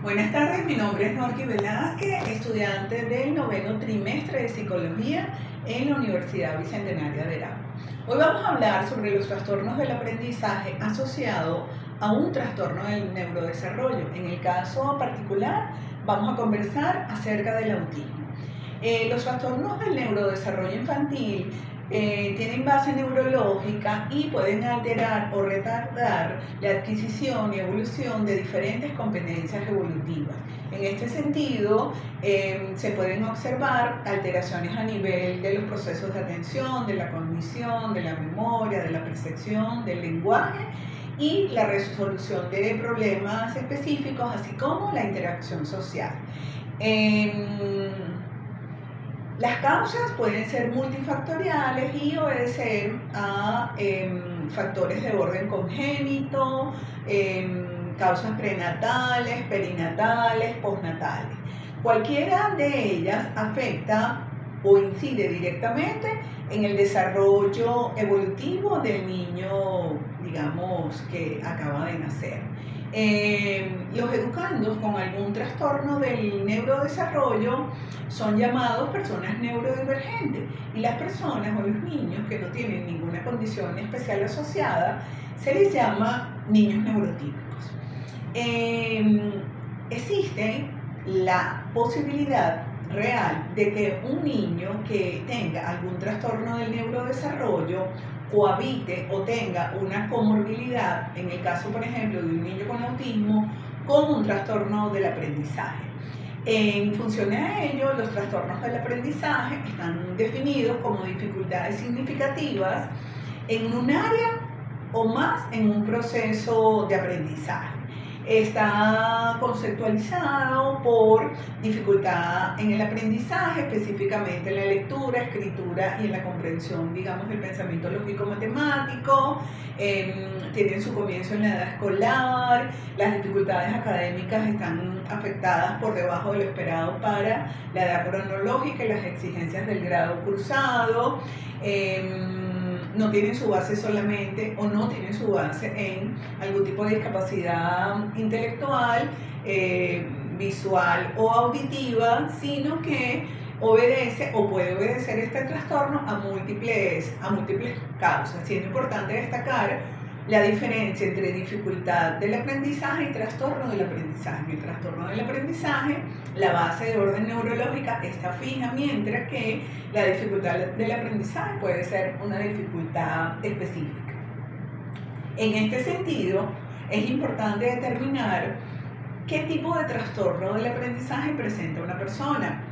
Buenas tardes, mi nombre es Norky Velázquez, estudiante del noveno trimestre de Psicología en la Universidad Bicentenaria de Aragua. Hoy vamos a hablar sobre los trastornos del aprendizaje asociado a un trastorno del neurodesarrollo. En el caso particular, vamos a conversar acerca del autismo. Los trastornos del neurodesarrollo infantil tienen base neurológica y pueden alterar o retardar la adquisición y evolución de diferentes competencias evolutivas. En este sentido, se pueden observar alteraciones a nivel de los procesos de atención, de la cognición, de la memoria, de la percepción, del lenguaje y la resolución de problemas específicos, así como la interacción social. Las causas pueden ser multifactoriales y obedecer a factores de orden congénito, causas prenatales, perinatales, postnatales. Cualquiera de ellas afecta o incide directamente en el desarrollo evolutivo del niño, digamos, que acaba de nacer. Los educandos con algún trastorno del neurodesarrollo son llamados personas neurodivergentes, y las personas o los niños que no tienen ninguna condición especial asociada se les llama niños neurotípicos. Existe la posibilidad real de que un niño que tenga algún trastorno del neurodesarrollo cohabite o tenga una comorbilidad, en el caso por ejemplo de un niño con autismo, con un trastorno del aprendizaje. En función a ello, los trastornos del aprendizaje están definidos como dificultades significativas en un área o más en un proceso de aprendizaje. Está conceptualizado por dificultad en el aprendizaje, específicamente en la lectura, escritura y en la comprensión, digamos, del pensamiento lógico-matemático. Tienen su comienzo en la edad escolar. Las dificultades académicas están afectadas por debajo de lo esperado para la edad cronológica y las exigencias del grado cursado. No tienen su base solamente o no tienen su base en algún tipo de discapacidad intelectual, visual o auditiva, sino que obedece o puede obedecer este trastorno a múltiples causas, siendo importante destacar la diferencia entre dificultad del aprendizaje y trastorno del aprendizaje. En el trastorno del aprendizaje, la base de orden neurológica está fija, mientras que la dificultad del aprendizaje puede ser una dificultad específica. En este sentido, es importante determinar qué tipo de trastorno del aprendizaje presenta una persona,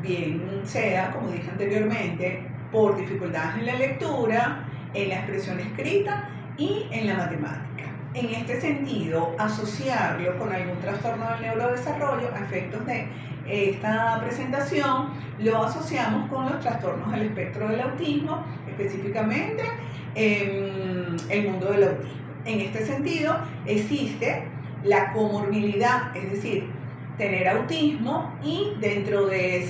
bien sea, como dije anteriormente, por dificultades en la lectura, en la expresión escrita y en la matemática. En este sentido, asociarlo con algún trastorno del neurodesarrollo a efectos de esta presentación, lo asociamos con los trastornos del espectro del autismo, específicamente el mundo del autismo. En este sentido, existe la comorbilidad, es decir, tener autismo y dentro de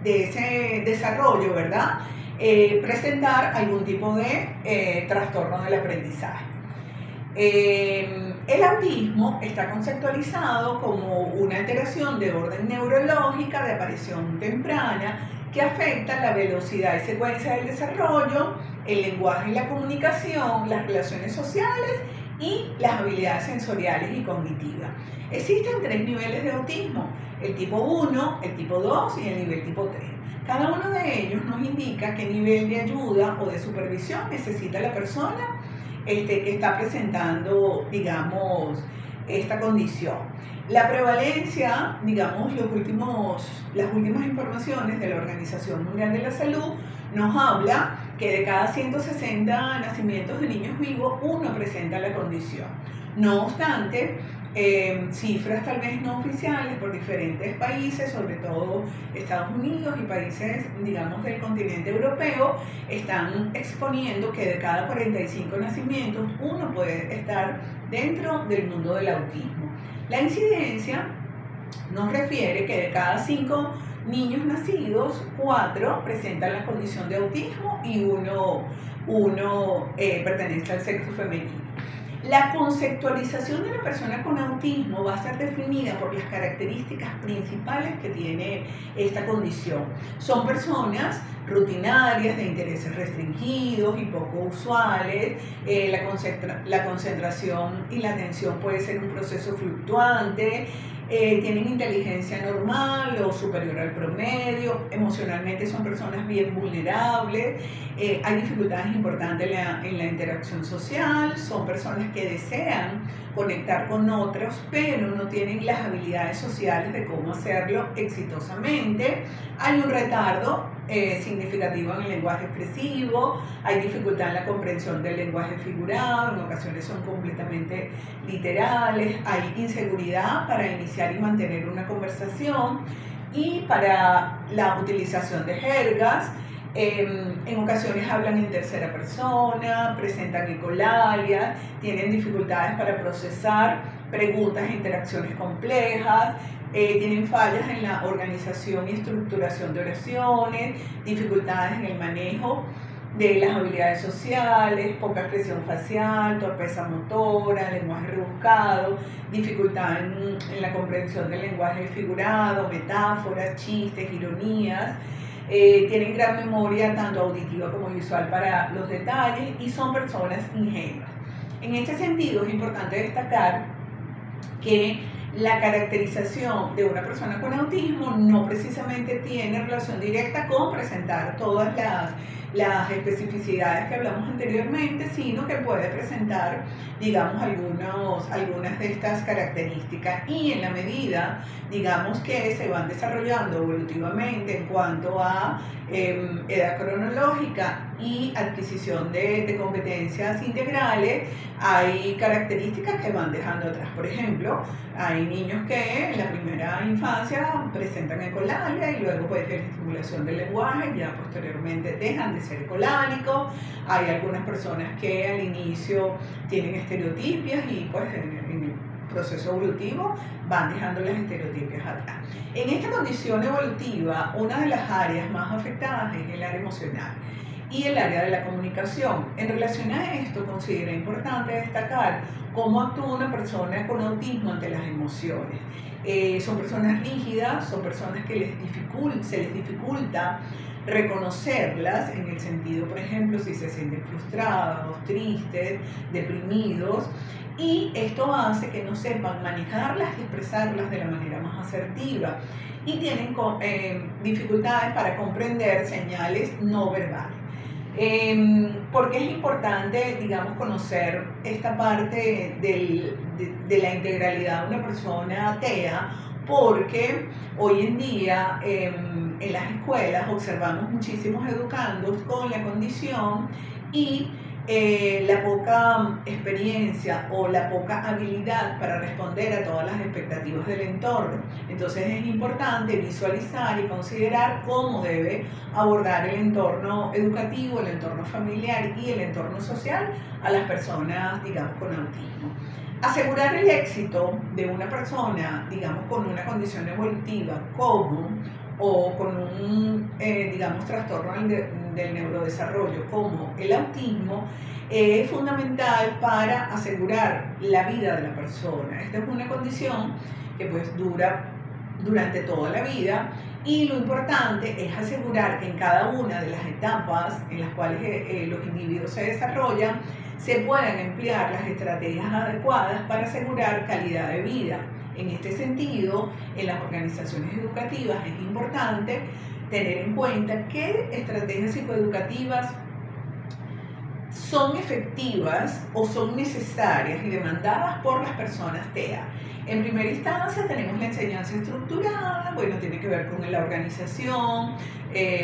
ese desarrollo, ¿verdad?, presentar algún tipo de trastorno del aprendizaje. El autismo está conceptualizado como una alteración de orden neurológica de aparición temprana que afecta la velocidad y secuencia del desarrollo, el lenguaje y la comunicación, las relaciones sociales y las habilidades sensoriales y cognitivas. Existen 3 niveles de autismo: el tipo 1, el tipo 2 y el nivel tipo 3. Cada uno de ellos nos indica qué nivel de ayuda o de supervisión necesita la persona que está presentando, digamos, esta condición. La prevalencia, digamos, las últimas informaciones de la Organización Mundial de la Salud nos habla que de cada 160 nacimientos de niños vivos, uno presenta la condición. No obstante, cifras tal vez no oficiales por diferentes países, sobre todo Estados Unidos y países, digamos, del continente europeo, están exponiendo que de cada 45 nacimientos, uno puede estar dentro del mundo del autismo. La incidencia nos refiere que de cada 5 niños nacidos, 4 presentan la condición de autismo y uno pertenece al sexo femenino. La conceptualización de una persona con autismo va a ser definida por las características principales que tiene esta condición. Son personas rutinarias, de intereses restringidos y poco usuales. La concentración y la atención puede ser un proceso fluctuante. Tienen inteligencia normal o superior al promedio, emocionalmente son personas bien vulnerables, hay dificultades importantes en la interacción social, son personas que desean conectar con otros, pero no tienen las habilidades sociales de cómo hacerlo exitosamente. Hay un retardo significativo en el lenguaje expresivo, hay dificultad en la comprensión del lenguaje figurado, en ocasiones son completamente literales, hay inseguridad para iniciar y mantener una conversación y para la utilización de jergas. En ocasiones hablan en tercera persona, presentan ecolalia, tienen dificultades para procesar preguntas e interacciones complejas, tienen fallas en la organización y estructuración de oraciones, dificultades en el manejo de las habilidades sociales, poca expresión facial, torpeza motora, lenguaje rebuscado, dificultad en la comprensión del lenguaje figurado, metáforas, chistes, ironías. Tienen gran memoria tanto auditiva como visual para los detalles y son personas ingenuas. En este sentido es importante destacar que la caracterización de una persona con autismo no precisamente tiene relación directa con presentar todas las especificidades que hablamos anteriormente, sino que puede presentar, digamos, algunas de estas características, y en la medida, digamos, que se van desarrollando evolutivamente en cuanto a edad cronológica y adquisición de competencias integrales, hay características que van dejando atrás. Por ejemplo, hay niños que en la primera infancia presentan ecolalia y luego puede haber estimulación del lenguaje, ya posteriormente dejan de ser ecolálicos. Hay algunas personas que al inicio tienen estereotipias y pues en el proceso evolutivo van dejando las estereotipias atrás. En esta condición evolutiva, una de las áreas más afectadas es el área emocional y el área de la comunicación. En relación a esto, considero importante destacar cómo actúa una persona con autismo ante las emociones. Son personas rígidas, son personas que se les dificulta reconocerlas, en el sentido, por ejemplo, si se sienten frustrados, tristes, deprimidos, y esto hace que no sepan manejarlas y expresarlas de la manera más asertiva y tienen dificultades para comprender señales no verbales. Porque es importante, digamos, conocer esta parte de la integralidad de una persona TEA, porque hoy en día en las escuelas observamos muchísimos educandos con la condición y la poca experiencia o la poca habilidad para responder a todas las expectativas del entorno. Entonces es importante visualizar y considerar cómo debe abordar el entorno educativo, el entorno familiar y el entorno social a las personas, digamos, con autismo. Asegurar el éxito de una persona, digamos, con una condición evolutiva común o con un, digamos, trastorno del neurodesarrollo como el autismo, es fundamental para asegurar la vida de la persona. Esta es una condición que pues dura durante toda la vida y lo importante es asegurar que en cada una de las etapas en las cuales los individuos se desarrollan se puedan emplear las estrategias adecuadas para asegurar calidad de vida. En este sentido, en las organizaciones educativas es importante tener en cuenta qué estrategias psicoeducativas son efectivas o son necesarias y demandadas por las personas TEA. En primera instancia tenemos la enseñanza estructurada, bueno, tiene que ver con la organización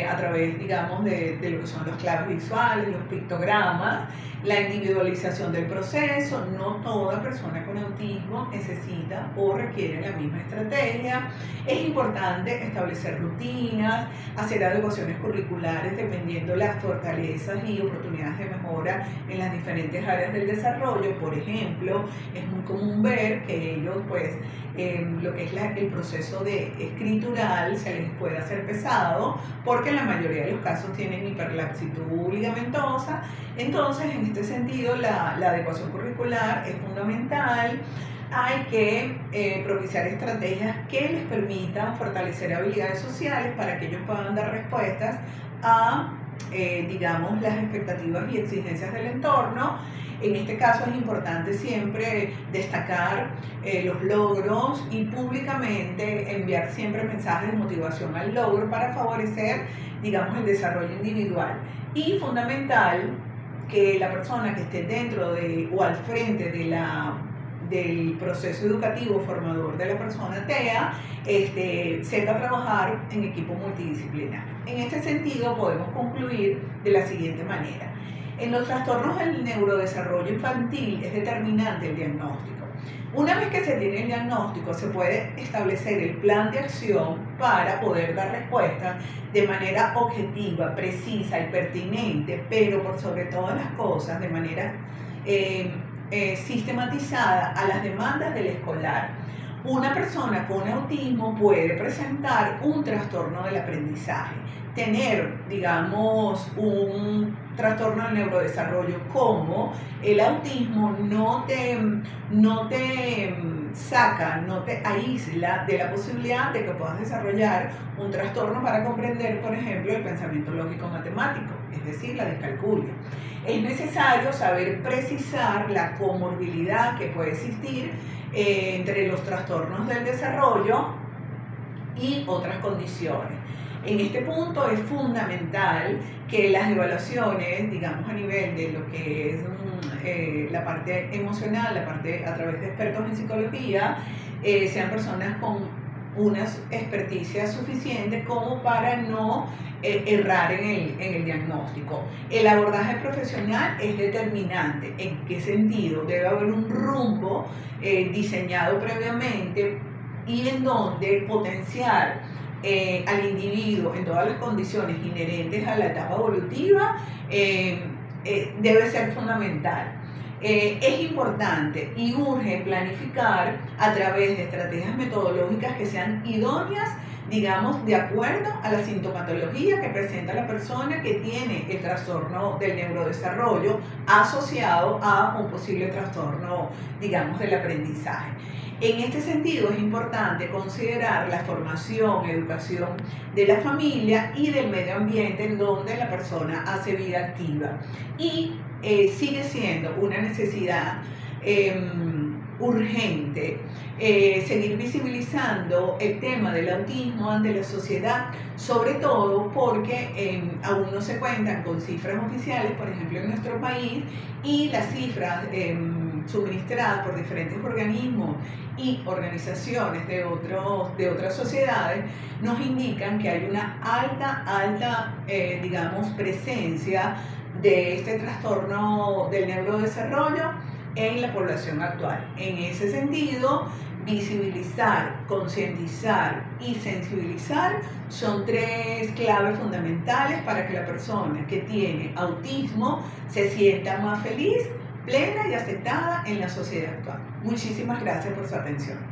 a través, digamos, de lo que son las claves visuales, los pictogramas, la individualización del proceso. No toda persona con autismo necesita o requiere la misma estrategia. Es importante establecer rutinas, hacer adecuaciones curriculares dependiendo las fortalezas y oportunidades de mejora ahora en las diferentes áreas del desarrollo. Por ejemplo, es muy común ver que ellos, pues, lo que es el proceso de escritural se les puede hacer pesado porque en la mayoría de los casos tienen hiperlaxitud ligamentosa. Entonces, en este sentido, la adecuación curricular es fundamental. Hay que propiciar estrategias que les permitan fortalecer habilidades sociales para que ellos puedan dar respuestas a, digamos, las expectativas y exigencias del entorno. En este caso es importante siempre destacar los logros y públicamente enviar siempre mensajes de motivación al logro para favorecer, digamos, el desarrollo individual. Y fundamental que la persona que esté dentro o al frente del proceso educativo formador de la persona TEA sepa trabajar en equipo multidisciplinario. En este sentido podemos concluir de la siguiente manera. En los trastornos del neurodesarrollo infantil es determinante el diagnóstico. Una vez que se tiene el diagnóstico, se puede establecer el plan de acción para poder dar respuesta de manera objetiva, precisa y pertinente, pero por sobre todas las cosas de manera sistematizada a las demandas del escolar. Una persona con autismo puede presentar un trastorno del aprendizaje, tener, digamos, un trastorno del neurodesarrollo como el autismo no te saca, no te aísla de la posibilidad de que puedas desarrollar un trastorno para comprender, por ejemplo, el pensamiento lógico matemático, es decir, la descalculia. Es necesario saber precisar la comorbilidad que puede existir entre los trastornos del desarrollo y otras condiciones. En este punto es fundamental que las evaluaciones, digamos a nivel de lo que es la parte emocional, la parte a través de expertos en psicología, sean personas con una experticia suficiente como para no errar en el diagnóstico. El abordaje profesional es determinante. ¿En qué sentido? Debe haber un rumbo diseñado previamente y en donde potenciar al individuo en todas las condiciones inherentes a la etapa evolutiva debe ser fundamental. Es importante y urge planificar a través de estrategias metodológicas que sean idóneas, digamos, de acuerdo a la sintomatología que presenta la persona que tiene el trastorno del neurodesarrollo asociado a un posible trastorno, digamos, del aprendizaje. En este sentido es importante considerar la formación, educación de la familia y del medio ambiente en donde la persona hace vida activa. Y sigue siendo una necesidad urgente seguir visibilizando el tema del autismo ante la sociedad, sobre todo porque aún no se cuentan con cifras oficiales, por ejemplo en nuestro país, y las cifras suministradas por diferentes organismos y organizaciones de otras sociedades nos indican que hay una alta digamos, presencia de este trastorno del neurodesarrollo en la población actual. En ese sentido, visibilizar, concientizar y sensibilizar son tres claves fundamentales para que la persona que tiene autismo se sienta más feliz, plena y aceptada en la sociedad actual. Muchísimas gracias por su atención.